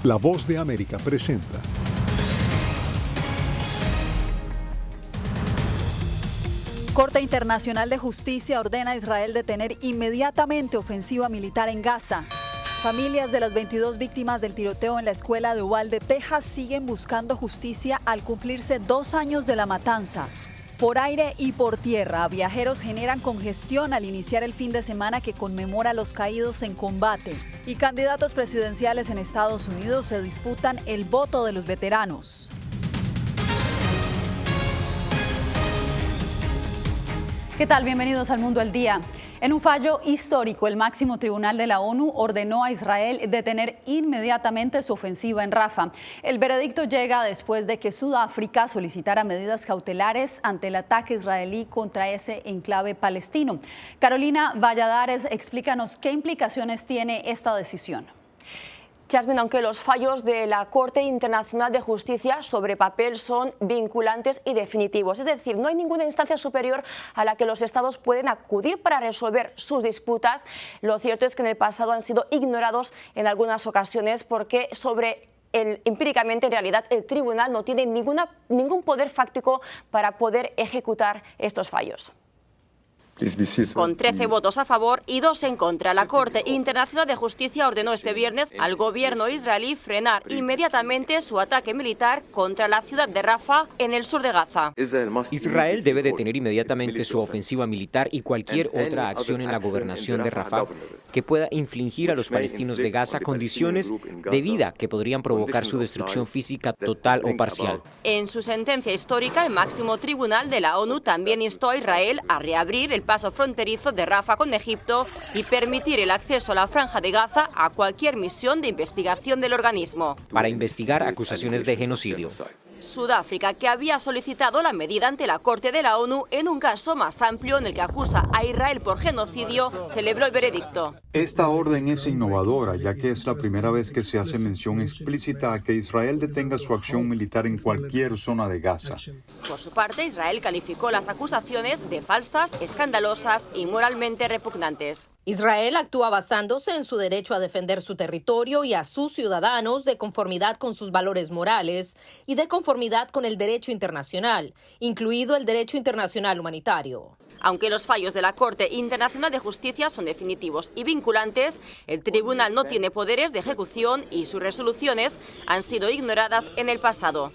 La Voz de América presenta. Corte Internacional de Justicia ordena a Israel detener inmediatamente ofensiva militar en Gaza. Familias de las 22 víctimas del tiroteo en la escuela de Uvalde, Texas, siguen buscando justicia al cumplirse 2 años de la matanza. Por aire y por tierra, viajeros generan congestión al iniciar el fin de semana que conmemora a los caídos en combate. Y candidatos presidenciales en Estados Unidos se disputan el voto de los veteranos. ¿Qué tal? Bienvenidos al Mundo al Día. En un fallo histórico, el máximo tribunal de la ONU ordenó a Israel detener inmediatamente su ofensiva en Rafah. El veredicto llega después de que Sudáfrica solicitara medidas cautelares ante el ataque israelí contra ese enclave palestino. Carolina Valladares, explícanos qué implicaciones tiene esta decisión. Jasmine, aunque los fallos de la Corte Internacional de Justicia sobre papel son vinculantes y definitivos, es decir, no hay ninguna instancia superior a la que los estados pueden acudir para resolver sus disputas, lo cierto es que en el pasado han sido ignorados en algunas ocasiones porque empíricamente en realidad el tribunal no tiene ningún poder fáctico para poder ejecutar estos fallos. Con 13 votos a favor y 2 en contra, la Corte Internacional de Justicia ordenó este viernes al gobierno israelí frenar inmediatamente su ataque militar contra la ciudad de Rafah en el sur de Gaza. Israel debe detener inmediatamente su ofensiva militar y cualquier otra acción en la gobernación de Rafah que pueda infligir a los palestinos de Gaza condiciones de vida que podrían provocar su destrucción física total o parcial. En su sentencia histórica, el máximo tribunal de la ONU también instó a Israel a reabrir el paso fronterizo de Rafah con Egipto y permitir el acceso a la Franja de Gaza a cualquier misión de investigación del organismo. Para investigar acusaciones de genocidio. Sudáfrica, que había solicitado la medida ante la Corte de la ONU en un caso más amplio en el que acusa a Israel por genocidio, celebró el veredicto. Esta orden es innovadora, ya que es la primera vez que se hace mención explícita a que Israel detenga su acción militar en cualquier zona de Gaza. Por su parte, Israel calificó las acusaciones de falsas, escandalosas y moralmente repugnantes. Israel actúa basándose en su derecho a defender su territorio y a sus ciudadanos de conformidad con sus valores morales y de conformidad con el derecho internacional, incluido el derecho internacional humanitario. Aunque los fallos de la Corte Internacional de Justicia son definitivos y vinculantes, el tribunal no tiene poderes de ejecución y sus resoluciones han sido ignoradas en el pasado.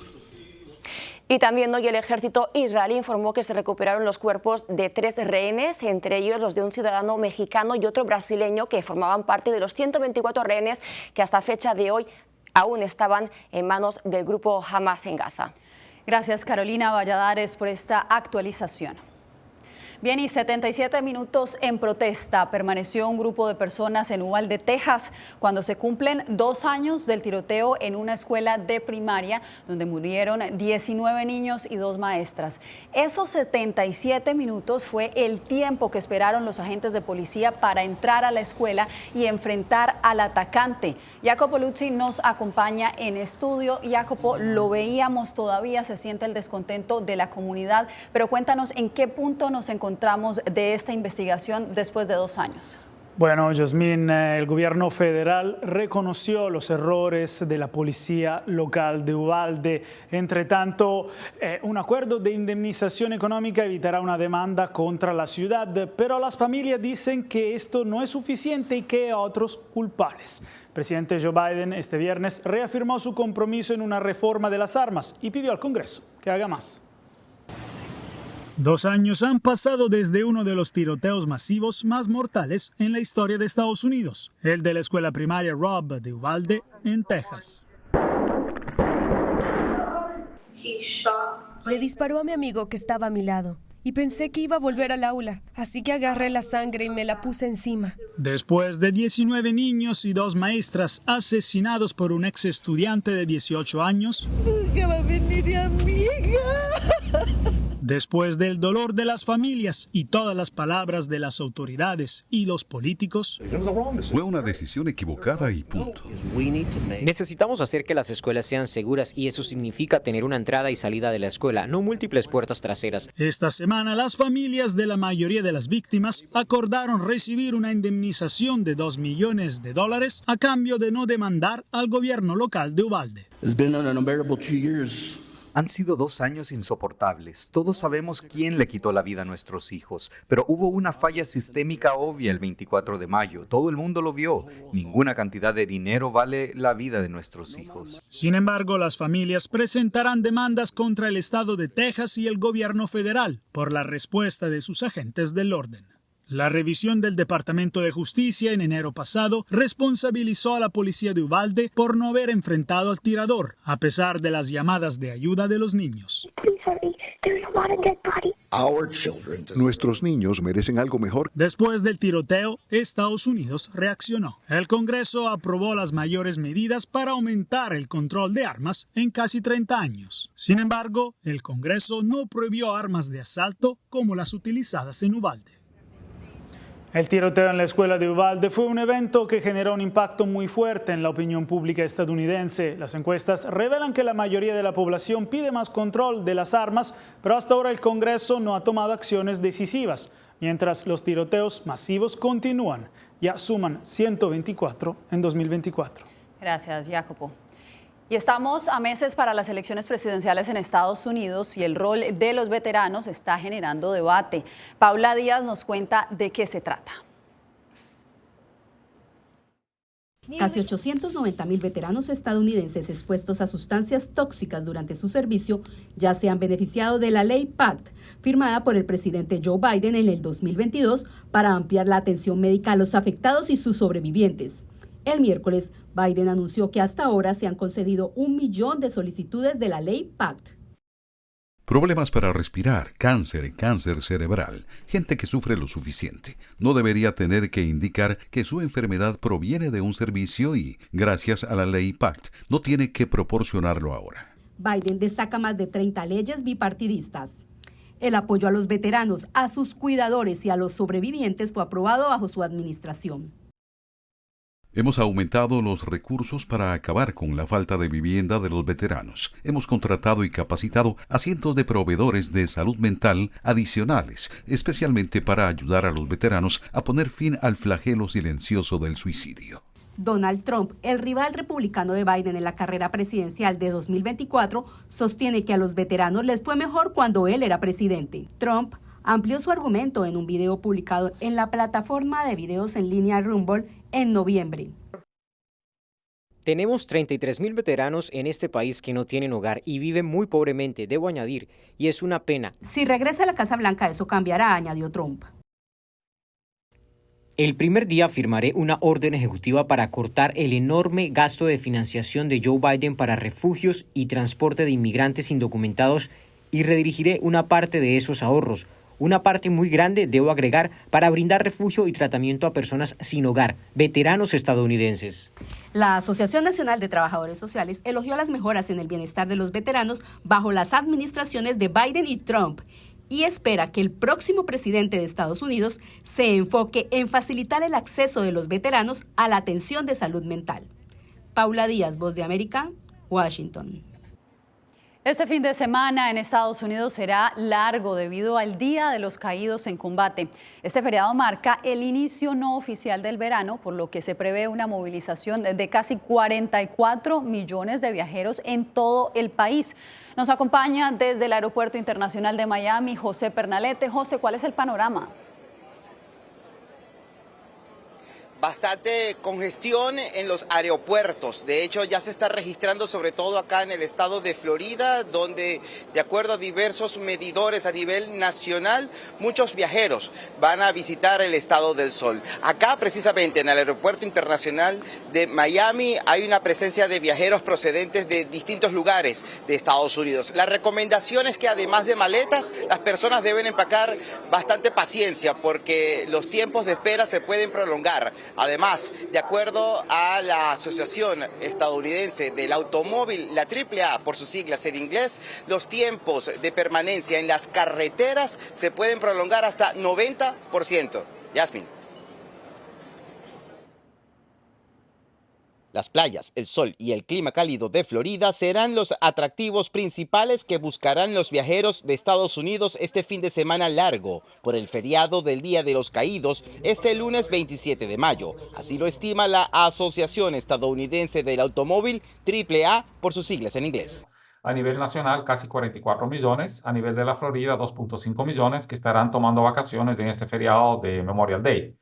Y también hoy el ejército israelí informó que se recuperaron los cuerpos de 3 rehenes, entre ellos los de un ciudadano mexicano y otro brasileño que formaban parte de los 124 rehenes que hasta fecha de hoy aún estaban en manos del grupo Hamas en Gaza. Gracias, Carolina Valladares, por esta actualización. Bien, y 77 minutos en protesta permaneció un grupo de personas en Uvalde, Texas, cuando se cumplen 2 años del tiroteo en una escuela de primaria donde murieron 19 niños y 2 maestras. Esos 77 minutos fue el tiempo que esperaron los agentes de policía para entrar a la escuela y enfrentar al atacante. Jacopo Luzzi nos acompaña en estudio. Jacopo, lo veíamos, todavía se siente el descontento de la comunidad, pero cuéntanos en qué punto nos encontramos de esta investigación después de 2 años. Bueno, Jasmine, el gobierno federal reconoció los errores de la policía local de Uvalde. Entre tanto, un acuerdo de indemnización económica evitará una demanda contra la ciudad, pero las familias dicen que esto no es suficiente y que hay otros culpables. El presidente Joe Biden este viernes reafirmó su compromiso en una reforma de las armas y pidió al Congreso que haga más. 2 años han pasado desde uno de los tiroteos masivos más mortales en la historia de Estados Unidos, el de la escuela primaria Robb de Uvalde, en Texas. Le disparó a mi amigo que estaba a mi lado y pensé que iba a volver al aula, así que agarré la sangre y me la puse encima. Después de 19 niños y 2 maestras asesinados por un ex estudiante de 18 años, ¡Que va a venir mi amiga! Después del dolor de las familias y todas las palabras de las autoridades y los políticos, fue una decisión equivocada y punto. Necesitamos hacer que las escuelas sean seguras y eso significa tener una entrada y salida de la escuela, no múltiples puertas traseras. Esta semana las familias de la mayoría de las víctimas acordaron recibir una indemnización de $2 millones a cambio de no demandar al gobierno local de Uvalde. Han sido 2 años insoportables. Todos sabemos quién le quitó la vida a nuestros hijos, pero hubo una falla sistémica obvia el 24 de mayo. Todo el mundo lo vio. Ninguna cantidad de dinero vale la vida de nuestros hijos. Sin embargo, las familias presentarán demandas contra el estado de Texas y el gobierno federal por la respuesta de sus agentes del orden. La revisión del Departamento de Justicia en enero pasado responsabilizó a la policía de Uvalde por no haber enfrentado al tirador, a pesar de las llamadas de ayuda de los niños. Nuestros niños merecen algo mejor. Después del tiroteo, Estados Unidos reaccionó. El Congreso aprobó las mayores medidas para aumentar el control de armas en casi 30 años. Sin embargo, el Congreso no prohibió armas de asalto como las utilizadas en Uvalde. El tiroteo en la escuela de Uvalde fue un evento que generó un impacto muy fuerte en la opinión pública estadounidense. Las encuestas revelan que la mayoría de la población pide más control de las armas, pero hasta ahora el Congreso no ha tomado acciones decisivas, mientras los tiroteos masivos continúan. Ya suman 124 en 2024. Gracias, Jacopo. Y estamos a meses para las elecciones presidenciales en Estados Unidos y el rol de los veteranos está generando debate. Paula Díaz nos cuenta de qué se trata. Casi 890,000 veteranos estadounidenses expuestos a sustancias tóxicas durante su servicio ya se han beneficiado de la ley PACT, firmada por el presidente Joe Biden en el 2022 para ampliar la atención médica a los afectados y sus sobrevivientes. El miércoles, Biden anunció que hasta ahora se han concedido 1 millón de solicitudes de la ley PACT. Problemas para respirar, cáncer cerebral, gente que sufre lo suficiente. No debería tener que indicar que su enfermedad proviene de un servicio y, gracias a la ley PACT, no tiene que proporcionarlo ahora. Biden destaca más de 30 leyes bipartidistas. El apoyo a los veteranos, a sus cuidadores y a los sobrevivientes fue aprobado bajo su administración. Hemos aumentado los recursos para acabar con la falta de vivienda de los veteranos. Hemos contratado y capacitado a cientos de proveedores de salud mental adicionales, especialmente para ayudar a los veteranos a poner fin al flagelo silencioso del suicidio. Donald Trump, el rival republicano de Biden en la carrera presidencial de 2024, sostiene que a los veteranos les fue mejor cuando él era presidente. Trump amplió su argumento en un video publicado en la plataforma de videos en línea Rumble en noviembre. Tenemos 33,000 veteranos en este país que no tienen hogar y viven muy pobremente, debo añadir, y es una pena. Si regresa a la Casa Blanca, eso cambiará, añadió Trump. El primer día firmaré una orden ejecutiva para cortar el enorme gasto de financiación de Joe Biden para refugios y transporte de inmigrantes indocumentados y redirigiré una parte de esos ahorros. Una parte muy grande, debo agregar, para brindar refugio y tratamiento a personas sin hogar, veteranos estadounidenses. La Asociación Nacional de Trabajadores Sociales elogió las mejoras en el bienestar de los veteranos bajo las administraciones de Biden y Trump y espera que el próximo presidente de Estados Unidos se enfoque en facilitar el acceso de los veteranos a la atención de salud mental. Paula Díaz, Voz de América, Washington. Este fin de semana en Estados Unidos será largo debido al Día de los Caídos en Combate. Este feriado marca el inicio no oficial del verano, por lo que se prevé una movilización de casi 44 millones de viajeros en todo el país. Nos acompaña desde el Aeropuerto Internacional de Miami José Pernalete. José, ¿cuál es el panorama? Bastante congestión en los aeropuertos. De hecho, ya se está registrando sobre todo acá en el estado de Florida, donde de acuerdo a diversos medidores a nivel nacional, muchos viajeros van a visitar el estado del Sol. Acá precisamente en el Aeropuerto Internacional de Miami hay una presencia de viajeros procedentes de distintos lugares de Estados Unidos. La recomendación es que además de maletas, las personas deben empacar bastante paciencia porque los tiempos de espera se pueden prolongar. Además, de acuerdo a la Asociación Estadounidense del Automóvil, la AAA, por sus siglas en inglés, los tiempos de permanencia en las carreteras se pueden prolongar hasta 90%. Yasmin. Las playas, el sol y el clima cálido de Florida serán los atractivos principales que buscarán los viajeros de Estados Unidos este fin de semana largo, por el feriado del Día de los Caídos, este lunes 27 de mayo. Así lo estima la Asociación Estadounidense del Automóvil, AAA, por sus siglas en inglés. A nivel nacional, casi 44 millones. A nivel de la Florida, 2.5 millones que estarán tomando vacaciones en este feriado de Memorial Day.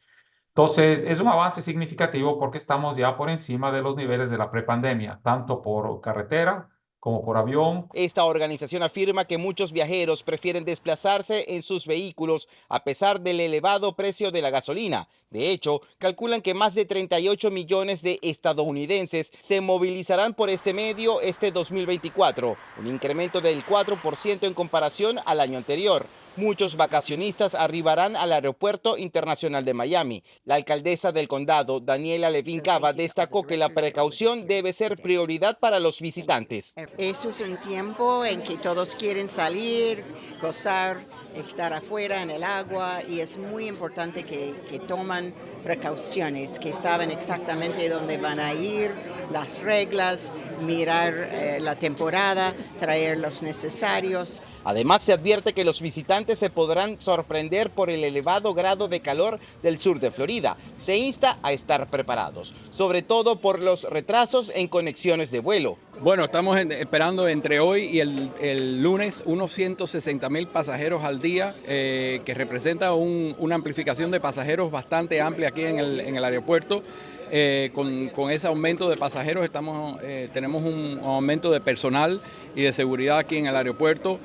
Entonces, es un avance significativo porque estamos ya por encima de los niveles de la prepandemia, tanto por carretera como por avión. Esta organización afirma que muchos viajeros prefieren desplazarse en sus vehículos a pesar del elevado precio de la gasolina. De hecho, calculan que más de 38 millones de estadounidenses se movilizarán por este medio este 2024, un incremento del 4% en comparación al año anterior. Muchos vacacionistas arribarán al Aeropuerto Internacional de Miami. La alcaldesa del condado, Daniela Levin Cava, destacó que la precaución debe ser prioridad para los visitantes. Eso es un tiempo en que todos quieren salir, gozar, estar afuera en el agua, y es muy importante que toman precauciones, que saben exactamente dónde van a ir, las reglas, mirar la temporada, traer los necesarios. Además, se advierte que los visitantes se podrán sorprender por el elevado grado de calor del sur de Florida. Se insta a estar preparados, sobre todo por los retrasos en conexiones de vuelo. Bueno, estamos esperando entre hoy y el lunes unos 160,000 pasajeros al día, que representa una amplificación de pasajeros bastante amplia aquí en el aeropuerto. Con ese aumento de pasajeros tenemos un aumento de personal y de seguridad aquí en el aeropuerto.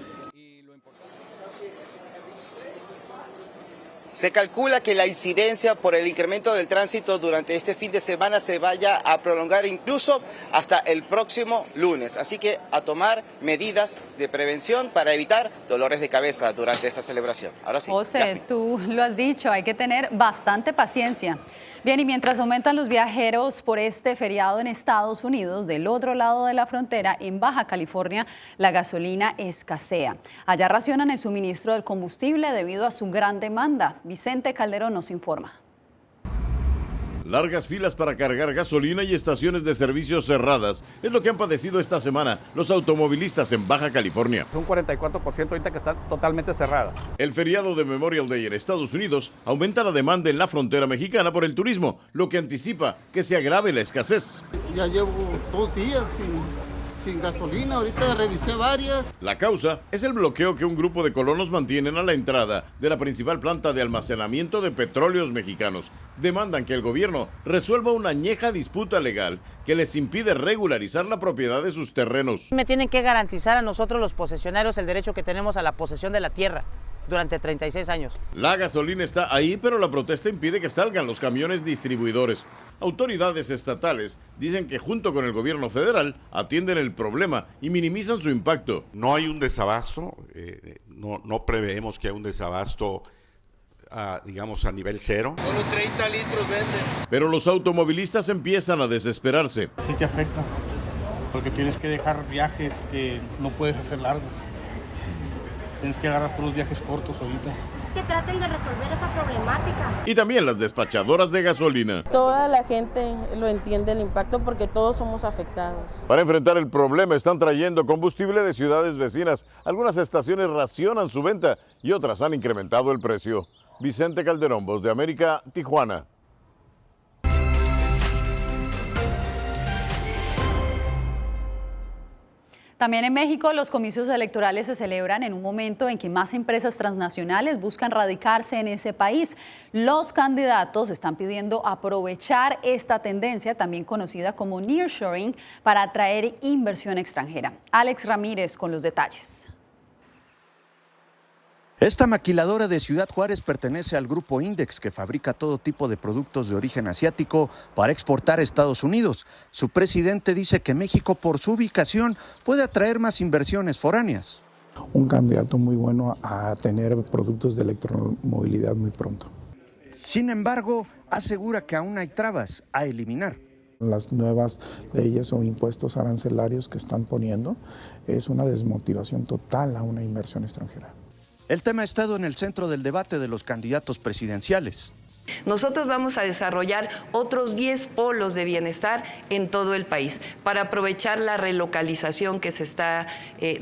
Se calcula que la incidencia por el incremento del tránsito durante este fin de semana se vaya a prolongar incluso hasta el próximo lunes. Así que a tomar medidas de prevención para evitar dolores de cabeza durante esta celebración. Ahora sí. José, tú lo has dicho, hay que tener bastante paciencia. Bien, y mientras aumentan los viajeros por este feriado en Estados Unidos, del otro lado de la frontera, en Baja California, la gasolina escasea. Allá racionan el suministro del combustible debido a su gran demanda. Vicente Calderón nos informa. Largas filas para cargar gasolina y estaciones de servicios cerradas es lo que han padecido esta semana los automovilistas en Baja California. Un 44% ahorita que están totalmente cerradas. El feriado de Memorial Day en Estados Unidos aumenta la demanda en la frontera mexicana por el turismo, lo que anticipa que se agrave la escasez. Ya llevo 2 días sin gasolina, ahorita revisé varias. La causa es el bloqueo que un grupo de colonos mantienen a la entrada de la principal planta de almacenamiento de petróleos mexicanos. Demandan que el gobierno resuelva una añeja disputa legal que les impide regularizar la propiedad de sus terrenos. Me tienen que garantizar a nosotros los posesionarios el derecho que tenemos a la posesión de la tierra durante 36 años. La gasolina está ahí, pero la protesta impide que salgan los camiones distribuidores. Autoridades estatales dicen que junto con el gobierno federal atienden el problema y minimizan su impacto. No hay un desabasto, no preveemos que haya un desabasto, digamos, a nivel cero. Solo 30 litros venden. Pero los automovilistas empiezan a desesperarse. Sí te afecta, porque tienes que dejar viajes que no puedes hacer largos. Tienes que agarrar puros viajes cortos ahorita. Que traten de resolver esa problemática. Y también las despachadoras de gasolina. Toda la gente lo entiende el impacto porque todos somos afectados. Para enfrentar el problema están trayendo combustible de ciudades vecinas. Algunas estaciones racionan su venta y otras han incrementado el precio. Vicente Calderón, Voz de América, Tijuana. También en México, los comicios electorales se celebran en un momento en que más empresas transnacionales buscan radicarse en ese país. Los candidatos están pidiendo aprovechar esta tendencia, también conocida como nearshoring, para atraer inversión extranjera. Alex Ramírez con los detalles. Esta maquiladora de Ciudad Juárez pertenece al grupo Index, que fabrica todo tipo de productos de origen asiático para exportar a Estados Unidos. Su presidente dice que México, por su ubicación, puede atraer más inversiones foráneas. Un candidato muy bueno a tener productos de electromovilidad muy pronto. Sin embargo, asegura que aún hay trabas a eliminar. Las nuevas leyes o impuestos arancelarios que están poniendo es una desmotivación total a una inversión extranjera. El tema ha estado en el centro del debate de los candidatos presidenciales. Nosotros vamos a desarrollar otros 10 polos de bienestar en todo el país para aprovechar la relocalización que se está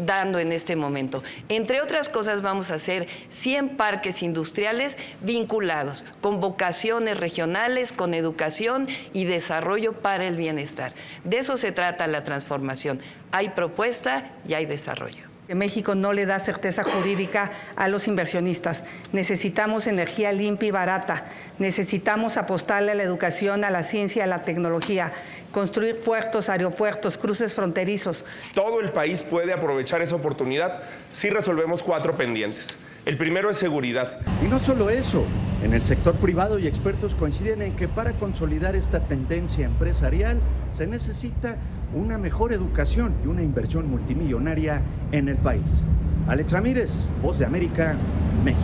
dando en este momento. Entre otras cosas, vamos a hacer 100 parques industriales vinculados con vocaciones regionales, con educación y desarrollo para el bienestar. De eso se trata la transformación. Hay propuesta y hay desarrollo. México no le da certeza jurídica a los inversionistas. Necesitamos energía limpia y barata. Necesitamos apostarle a la educación, a la ciencia, a la tecnología. Construir puertos, aeropuertos, cruces fronterizos. Todo el país puede aprovechar esa oportunidad si resolvemos 4 pendientes. El primero es seguridad. Y no solo eso, en el sector privado y expertos coinciden en que para consolidar esta tendencia empresarial se necesita una mejor educación y una inversión multimillonaria en el país. Alex Ramírez, Voz de América, México.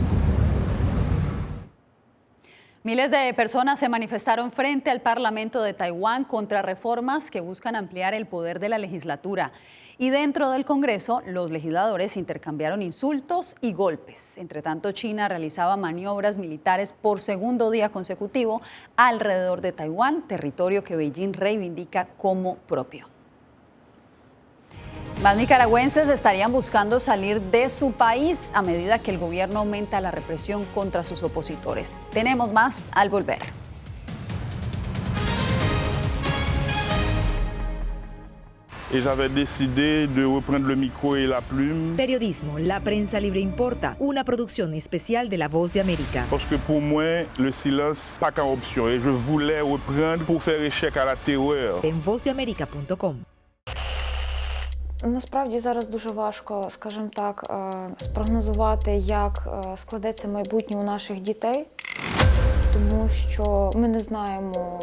Miles de personas se manifestaron frente al Parlamento de Taiwán contra reformas que buscan ampliar el poder de la legislatura. Y dentro del Congreso, los legisladores intercambiaron insultos y golpes. Entre tanto, China realizaba maniobras militares por segundo día consecutivo alrededor de Taiwán, territorio que Beijing reivindica como propio. Más nicaragüenses estarían buscando salir de su país a medida que el gobierno aumenta la represión contra sus opositores. Tenemos más al volver. Y j'avais décidé de reprendre le micro et la plume. Periodismo, la prensa libre importa, una producción especial de La Voz de América. Parce que pour moi, le silence pas qu'une option et je voulais reprendre pour faire échec à la terreur. En vozdeamerica.com. Насправді зараз дуже важко, скажімо так, спрогнозувати, як складеться майбутнє у наших дітей, тому що ми не знаємо,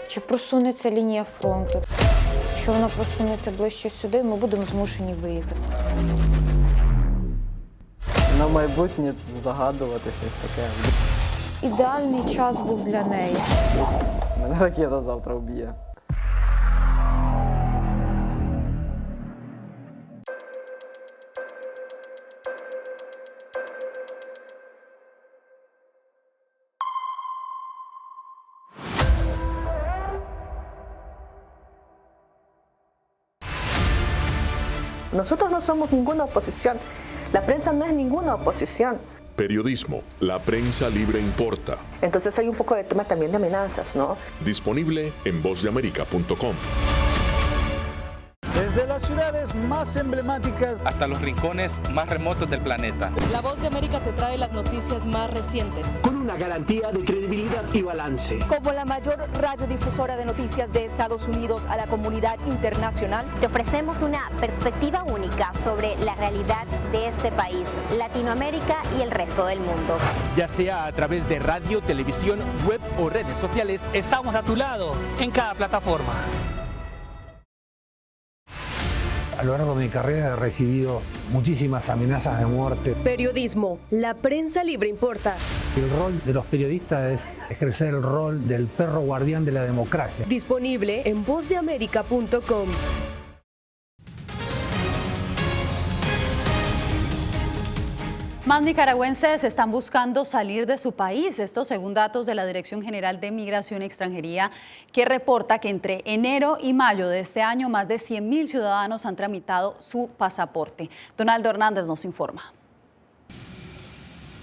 чи просунеться лінія фронту. Якщо вона просунеться ближче сюди, ми будемо змушені виїхати. На майбутнє загадувати щось таке. Ідеальний час був для неї. Мене ракета завтра вб'є. Nosotros no somos ninguna oposición. La prensa no es ninguna oposición. Periodismo, la prensa libre importa. Entonces hay un poco de tema también de amenazas, ¿no? Disponible en vozdeamerica.com. Desde las ciudades más emblemáticas hasta los rincones más remotos del planeta. La Voz de América te trae las noticias más recientes. Con una garantía de credibilidad y balance. Como la mayor radiodifusora de noticias de Estados Unidos a la comunidad internacional, te ofrecemos una perspectiva única sobre la realidad de este país, Latinoamérica y el resto del mundo. Ya sea a través de radio, televisión, web o redes sociales, estamos a tu lado en cada plataforma. A lo largo de mi carrera he recibido muchísimas amenazas de muerte. Periodismo, la prensa libre importa. El rol de los periodistas es ejercer el rol del perro guardián de la democracia. Disponible en vozdeamerica.com. Más nicaragüenses están buscando salir de su país, esto según datos de la Dirección General de Migración y Extranjería, que reporta que entre enero y mayo de este año más de 100.000 ciudadanos han tramitado su pasaporte. Donaldo Hernández nos informa.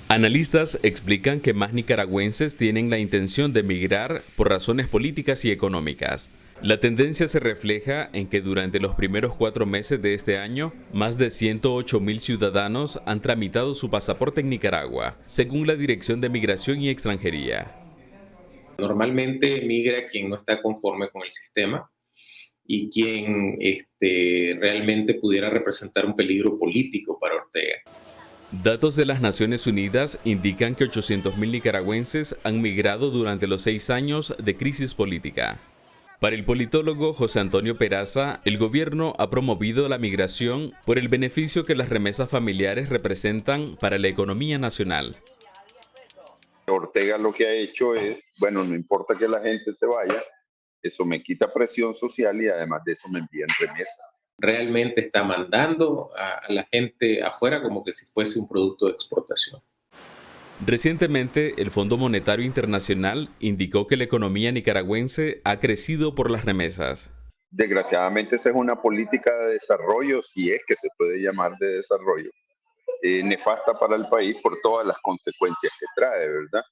Analistas explican que más nicaragüenses tienen la intención de migrar por razones políticas y económicas. La tendencia se refleja en que durante los primeros 4 meses de este año, más de 108.000 ciudadanos han tramitado su pasaporte en Nicaragua, según la Dirección de Migración y Extranjería. Normalmente migra quien no está conforme con el sistema y quien realmente pudiera representar un peligro político para Ortega. Datos de las Naciones Unidas indican que 800.000 nicaragüenses han migrado durante los 6 años de crisis política. Para el politólogo José Antonio Peraza, el gobierno ha promovido la migración por el beneficio que las remesas familiares representan para la economía nacional. Ortega lo que ha hecho es, bueno, no importa que la gente se vaya, eso me quita presión social y además de eso me envían remesas. Realmente está mandando a la gente afuera como que si fuese un producto de exportación. Recientemente, el Fondo Monetario Internacional indicó que la economía nicaragüense ha crecido por las remesas. Desgraciadamente esa es una política de desarrollo, si es que se puede llamar de desarrollo, nefasta para el país por todas las consecuencias que trae, ¿verdad?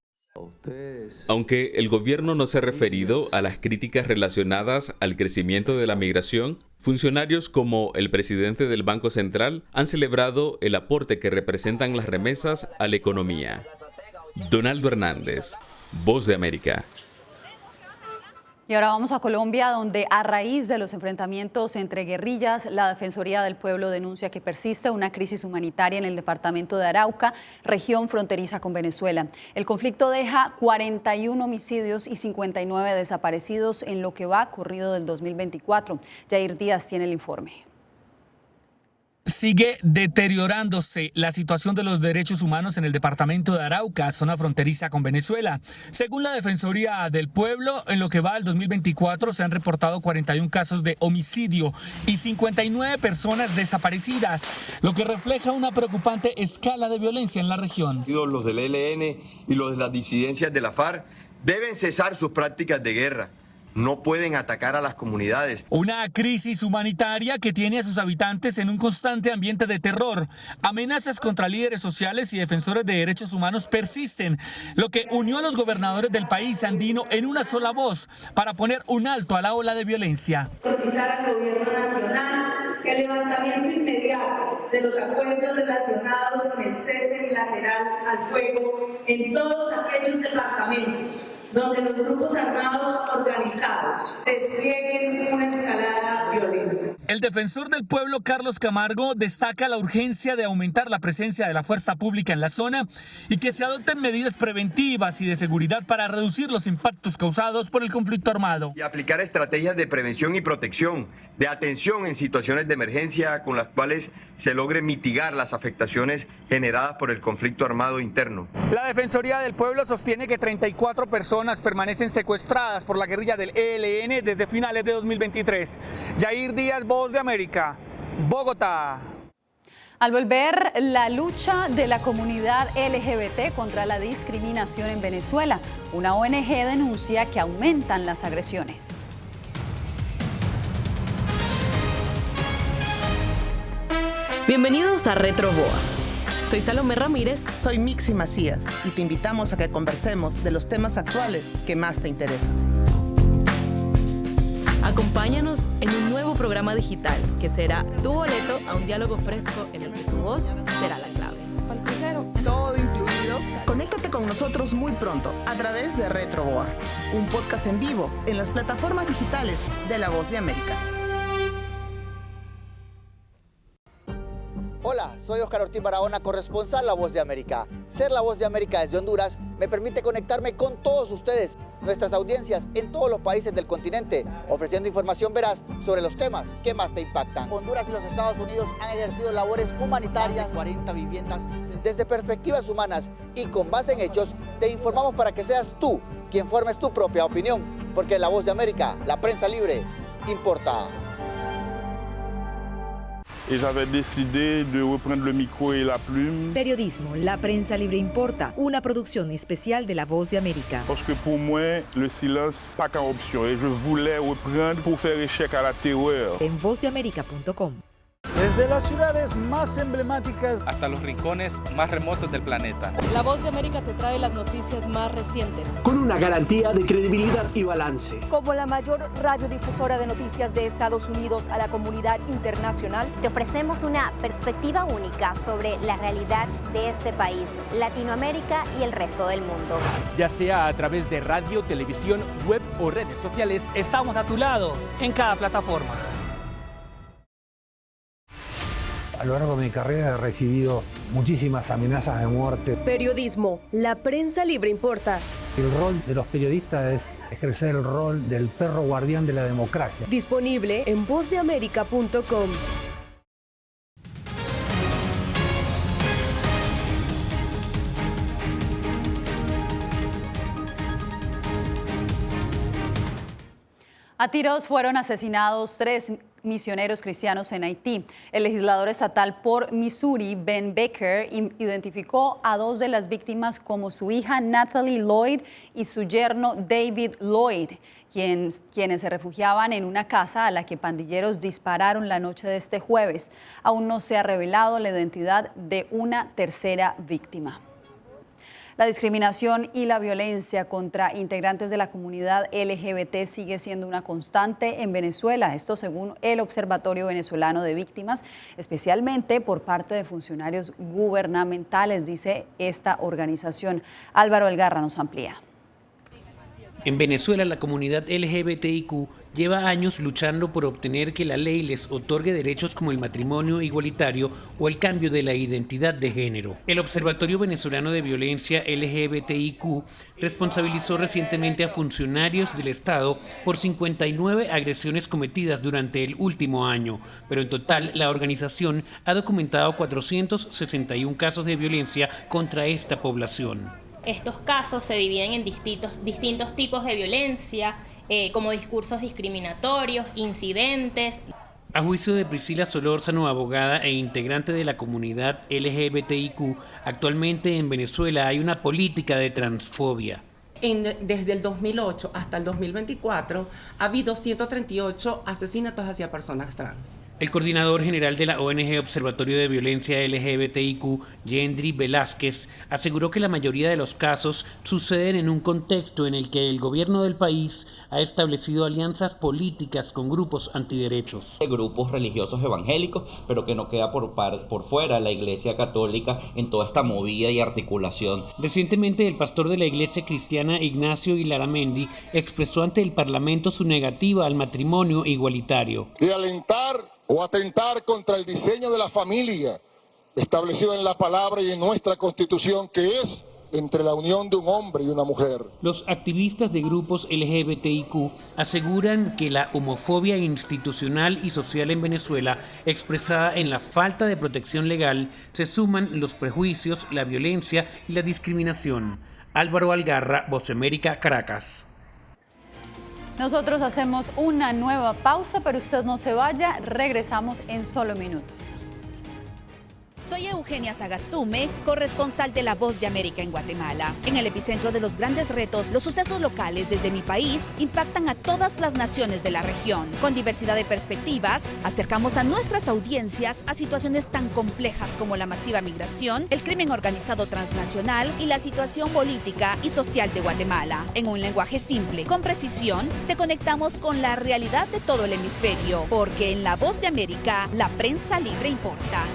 Aunque el gobierno no se ha referido a las críticas relacionadas al crecimiento de la migración, funcionarios como el presidente del Banco Central han celebrado el aporte que representan las remesas a la economía. Donaldo Hernández, Voz de América. Y ahora vamos a Colombia, donde a raíz de los enfrentamientos entre guerrillas, la Defensoría del Pueblo denuncia que persiste una crisis humanitaria en el departamento de Arauca, región fronteriza con Venezuela. El conflicto deja 41 homicidios y 59 desaparecidos en lo que va corrido del 2024. Yair Díaz tiene el informe. Sigue deteriorándose la situación de los derechos humanos en el departamento de Arauca, zona fronteriza con Venezuela. Según la Defensoría del Pueblo, en lo que va del 2024 se han reportado 41 casos de homicidio y 59 personas desaparecidas, lo que refleja una preocupante escala de violencia en la región. Los del ELN y los de las disidencias de la FARC deben cesar sus prácticas de guerra. No pueden atacar a las comunidades. Una crisis humanitaria que tiene a sus habitantes en un constante ambiente de terror. Amenazas contra líderes sociales y defensores de derechos humanos persisten, lo que unió a los gobernadores del país andino en una sola voz para poner un alto a la ola de violencia. Solicitar al gobierno nacional el levantamiento inmediato de los acuerdos relacionados con el cese bilateral al fuego en todos aquellos departamentos donde los grupos armados organizados desplieguen una escalada violenta. El defensor del pueblo, Carlos Camargo, destaca la urgencia de aumentar la presencia de la fuerza pública en la zona y que se adopten medidas preventivas y de seguridad para reducir los impactos causados por el conflicto armado. Y aplicar estrategias de prevención y protección, de atención en situaciones de emergencia con las cuales se logre mitigar las afectaciones generadas por el conflicto armado interno. La Defensoría del Pueblo sostiene que 34 personas permanecen secuestradas por la guerrilla del ELN desde finales de 2023. Yair Díaz, Voz de América, Bogotá. Al volver la lucha de la comunidad LGBT contra la discriminación en Venezuela, una ONG denuncia que aumentan las agresiones. Bienvenidos a Retroboa. Soy Salomé Ramírez. Soy Mixi Macías y te invitamos a que conversemos de los temas actuales que más te interesan. Acompáñanos en un nuevo programa digital que será tu boleto a un diálogo fresco en el que tu voz será la clave. Todo incluido. Conéctate con nosotros muy pronto a través de Retroboa, un podcast en vivo en las plataformas digitales de La Voz de América. Hola, soy Oscar Ortiz Barahona, corresponsal La Voz de América. Ser La Voz de América desde Honduras me permite conectarme con todos ustedes, nuestras audiencias en todos los países del continente, ofreciendo información veraz sobre los temas que más te impactan. Honduras y los Estados Unidos han ejercido labores humanitarias, 40 viviendas. Desde perspectivas humanas y con base en hechos, te informamos para que seas tú quien formes tu propia opinión, porque La Voz de América, la prensa libre, importa. Et j'avais décidé de reprendre le micro et la plume. Periodismo, la prensa libre importa, una producción especial de La Voz de América. Parce que pour moi, le silence pas qu'une option et je voulais reprendre pour faire échec à la terreur. En vozdeamerica.com. Desde las ciudades más emblemáticas hasta los rincones más remotos del planeta. La Voz de América te trae las noticias más recientes. Con una garantía de credibilidad y balance. Como la mayor radiodifusora de noticias de Estados Unidos a la comunidad internacional, te ofrecemos una perspectiva única sobre la realidad de este país, Latinoamérica y el resto del mundo. Ya sea a través de radio, televisión, web o redes sociales, estamos a tu lado en cada plataforma. A lo largo de mi carrera he recibido muchísimas amenazas de muerte. Periodismo, la prensa libre importa. El rol de los periodistas es ejercer el rol del perro guardián de la democracia. Disponible en vozdeamerica.com. A tiros fueron asesinados 3 misioneros cristianos en Haití. El legislador estatal por Missouri, Ben Baker, identificó a 2 de las víctimas como su hija Natalie Lloyd y su yerno David Lloyd, quienes se refugiaban en una casa a la que pandilleros dispararon la noche de este jueves. Aún no se ha revelado la identidad de una tercera víctima. La discriminación y la violencia contra integrantes de la comunidad LGBT sigue siendo una constante en Venezuela, esto según el Observatorio Venezolano de Víctimas, especialmente por parte de funcionarios gubernamentales, dice esta organización. Álvaro Algarra nos amplía. En Venezuela, la comunidad LGBTIQ lleva años luchando por obtener que la ley les otorgue derechos como el matrimonio igualitario o el cambio de la identidad de género. El Observatorio Venezolano de Violencia LGBTIQ responsabilizó recientemente a funcionarios del Estado por 59 agresiones cometidas durante el último año, pero en total la organización ha documentado 461 casos de violencia contra esta población. Estos casos se dividen en distintos tipos de violencia, como discursos discriminatorios, incidentes. A juicio de Priscila Solórzano, abogada e integrante de la comunidad LGBTIQ, actualmente en Venezuela hay una política de transfobia. Desde el 2008 hasta el 2024 ha habido 138 asesinatos hacia personas trans. El coordinador general de la ONG Observatorio de Violencia LGBTIQ, Yendri Velázquez, aseguró que la mayoría de los casos suceden en un contexto en el que el gobierno del país ha establecido alianzas políticas con grupos antiderechos. Grupos religiosos evangélicos, pero que no queda por fuera la Iglesia Católica en toda esta movida y articulación. Recientemente, el pastor de la Iglesia Cristiana, Ignacio Ilaramendi, expresó ante el Parlamento su negativa al matrimonio igualitario. De alentar o atentar contra el diseño de la familia establecido en la palabra y en nuestra Constitución, que es entre la unión de un hombre y una mujer. Los activistas de grupos LGBTIQ aseguran que la homofobia institucional y social en Venezuela, expresada en la falta de protección legal, se suman los prejuicios, la violencia y la discriminación. Álvaro Algarra, Voz de América, Caracas. Nosotros hacemos una nueva pausa, pero usted no se vaya, regresamos en solo minutos. Soy Eugenia Sagastume, corresponsal de La Voz de América en Guatemala. En el epicentro de los grandes retos, los sucesos locales desde mi país impactan a todas las naciones de la región. Con diversidad de perspectivas, acercamos a nuestras audiencias a situaciones tan complejas como la masiva migración, el crimen organizado transnacional y la situación política y social de Guatemala. En un lenguaje simple, con precisión, te conectamos con la realidad de todo el hemisferio, porque en La Voz de América, la prensa libre importa.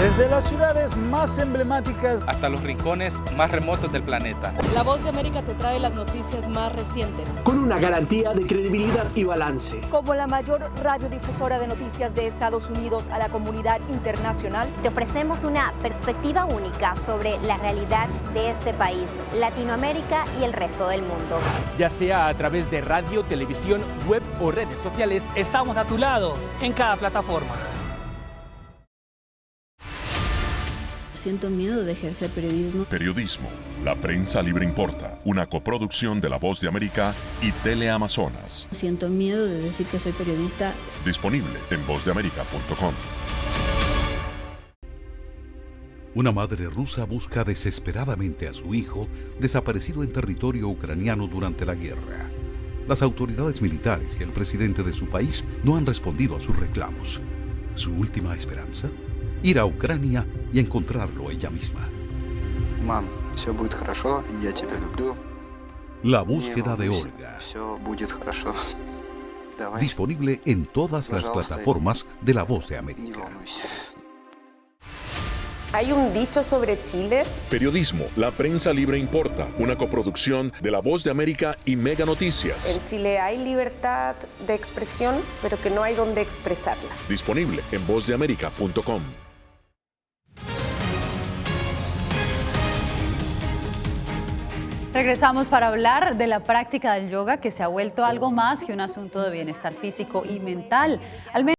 Desde las ciudades más emblemáticas hasta los rincones más remotos del planeta. La Voz de América te trae las noticias más recientes. Con una garantía de credibilidad y balance. Como la mayor radiodifusora de noticias de Estados Unidos a la comunidad internacional, te ofrecemos una perspectiva única sobre la realidad de este país, Latinoamérica y el resto del mundo. Ya sea a través de radio, televisión, web o redes sociales, estamos a tu lado en cada plataforma. Siento miedo de ejercer periodismo. Periodismo, la prensa libre importa, una coproducción de La Voz de América y Teleamazonas. Siento miedo de decir que soy periodista. Disponible en vozdeamerica.com. Una madre rusa busca desesperadamente a su hijo desaparecido en territorio ucraniano durante la guerra. Las autoridades militares y el presidente de su país no han respondido a sus reclamos. ¿Su última esperanza? Ir a Ucrania y encontrarlo ella misma. Mam, все будет хорошо, я тебя люблю. La búsqueda de Olga. Все будет хорошо. Disponible en todas las plataformas de La Voz de América. ¿Hay un dicho sobre Chile? Periodismo, la prensa libre importa, una coproducción de La Voz de América y Mega Noticias. En Chile hay libertad de expresión, pero que no hay donde expresarla. Disponible en vozdeamerica.com. Regresamos para hablar de la práctica del yoga, que se ha vuelto algo más que un asunto de bienestar físico y mental. Al menos